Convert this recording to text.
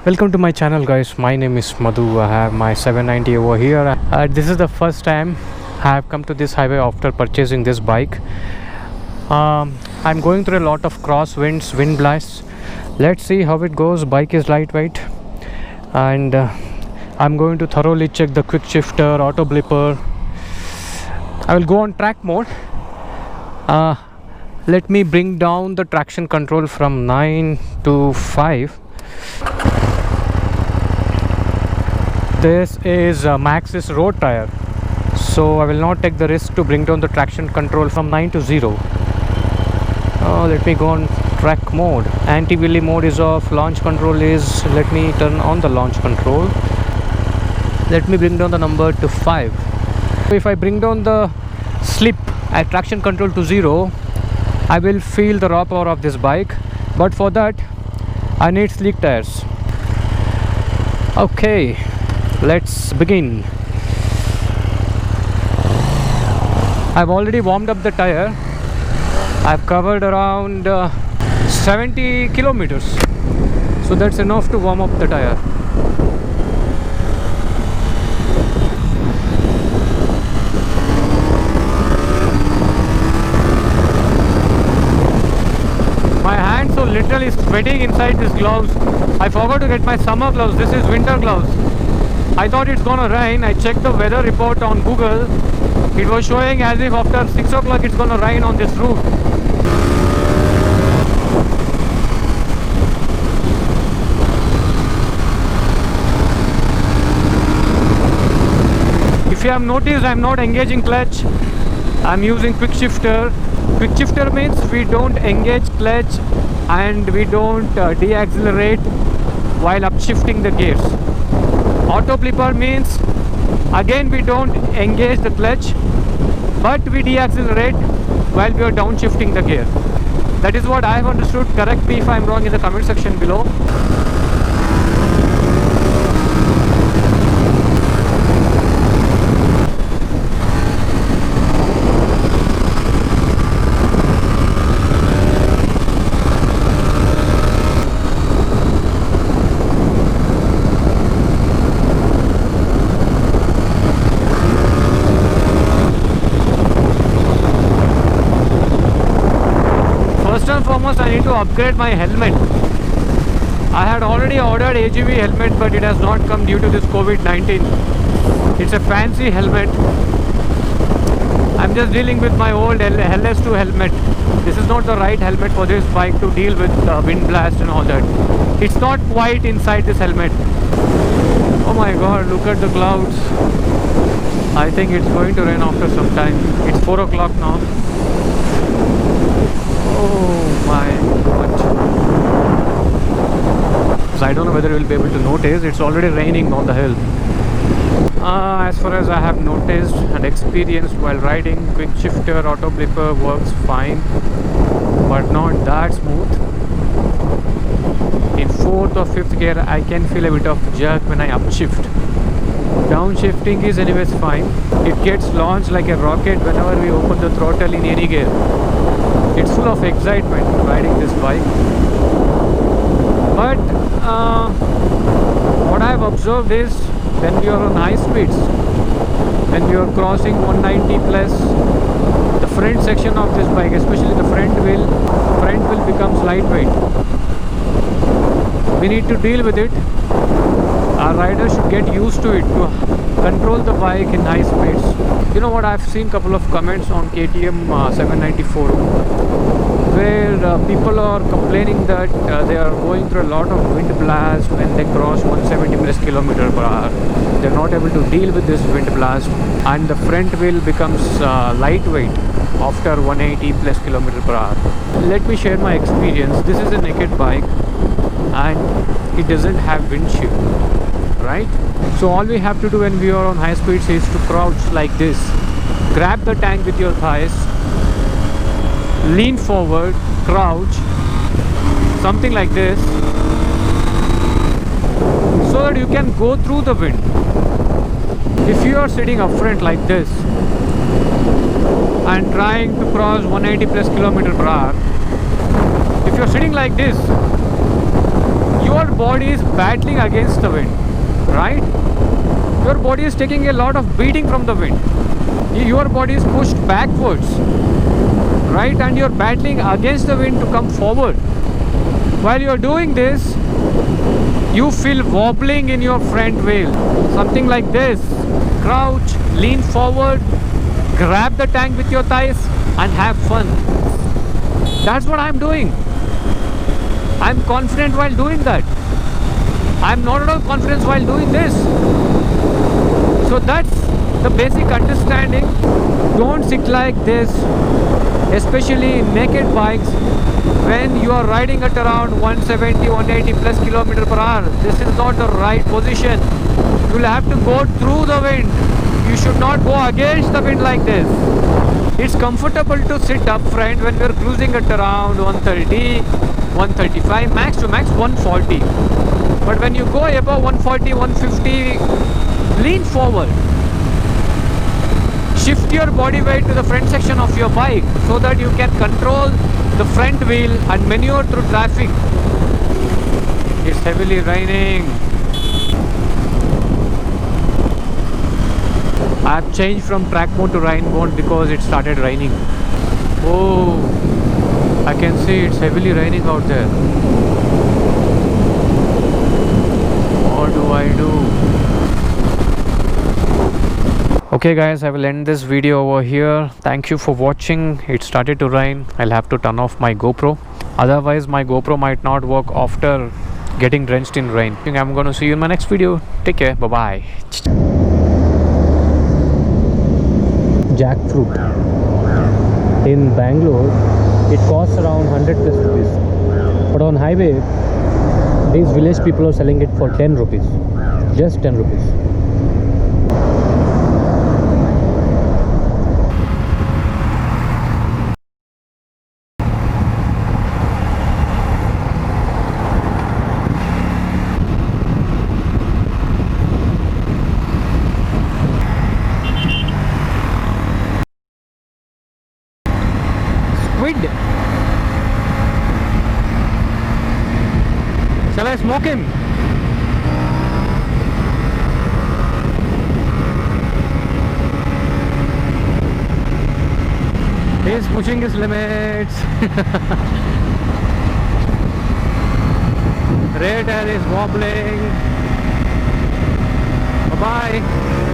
Welcome to my channel, guys. My name is Madhu. I have my 790 over here. This is the first time I have come to this highway after purchasing this bike. I'm going through a lot of crosswinds, wind blasts. Let's see how it goes. Bike is lightweight, and I'm going to thoroughly check the quick shifter, auto blipper. I will go on track mode. Let me bring down the traction control from 9 to 5. This is Maxxis road tire, so I will not take the risk to bring down the traction control from 9 to 0. Let me go on track mode. Anti-wheelie mode is off. Launch control is, let me turn on the launch control. Let me bring down the number to 5. So if I bring down the slip at traction control to 0, I will feel the raw power of this bike, but for that I need slick tires. Okay, let's begin. I've already warmed up the tire. I've covered around 70 kilometers, so that's enough to warm up the tire. My hands are literally sweating inside these gloves. I forgot to get my summer gloves. This is winter gloves. I thought it's gonna rain. I checked the weather report on Google. It was showing as if after 6 o'clock it's gonna rain on this route. If you have noticed, I'm not engaging clutch. I'm using quick shifter. Quick shifter means we don't engage clutch and we don't deaccelerate while upshifting the gears. Auto blipper means again we don't engage the clutch, but we deaccelerate while we are downshifting the gear. That is what I have understood. Correct me if I'm wrong in the comment section below. First and foremost, I need to upgrade my helmet. I had already ordered AGV helmet, but it has not come due to this COVID-19. It's a fancy helmet. I'm just dealing with my old LS2 helmet. This is not the right helmet for this bike to deal with wind blast and all that. It's not quite inside this helmet. Oh my god, look at the clouds. I think it's going to rain after some time. It's 4 o'clock now. Oh my god. So I don't know whether you will be able to notice, it's already raining on the hill. As far as I have noticed and experienced while riding, quick shifter, auto blipper works fine, but not that smooth. In 4th or 5th gear I can feel a bit of jerk when I upshift. Downshifting is anyways fine. It gets launched like a rocket whenever we open the throttle in any gear. It's full of excitement riding this bike. But what I've observed is when we are on high speeds, when we are crossing 190 plus, the front section of this bike, especially the front wheel becomes lightweight. We need to deal with it. Our rider should get used to it to control the bike in high speeds. You know what, I've seen a couple of comments on KTM 794 where people are complaining that they are going through a lot of wind blast when they cross 170 plus km per hour. They're not able to deal with this wind blast, and the front wheel becomes lightweight after 180 plus km per hour. Let me share my experience. This is a naked bike and it doesn't have windshield, right? So all we have to do when we are on high speeds is to crouch like this. Grab the tank with your thighs, lean forward, crouch, something like this, so that you can go through the wind. If you are sitting up front like this and trying to cross 180 plus km per hour, if you are sitting like this, you your body is battling against the wind, right? Your body is taking a lot of beating from the wind. Your body is pushed backwards, right? And you're battling against the wind to come forward. While you're doing this, you feel wobbling in your front wheel, something like this. Crouch, lean forward, grab the tank with your thighs and have fun. That's what I'm doing. I'm confident while doing that. I'm not at all confident while doing this. So that's the basic understanding. Don't sit like this, especially in naked bikes when you are riding at around 170, 180 plus kilometer per hour. This is not the right position. You'll have to go through the wind. You should not go against the wind like this. It's comfortable to sit up front when we're cruising at around 130, 135, max to max 140. But when you go above 140, 150, lean forward. Shift your body weight to the front section of your bike so that you can control the front wheel and maneuver through traffic. It's heavily raining. I've changed from track mode to rain mode because it started raining. Oh, I can see it's heavily raining out there. What do I do? Okay guys, I will end this video over here. Thank you for watching. It started to rain. I'll have to turn off my GoPro. Otherwise my GoPro might not work after getting drenched in rain. I think I'm going to see you in my next video. Take care. Bye bye. Jackfruit in Bangalore, it costs around 100 plus rupees, but on highway these village people are selling it for 10 rupees, just 10 rupees. Squid. Shall I smoke him? He's pushing his limits. Radar is wobbling. Bye bye.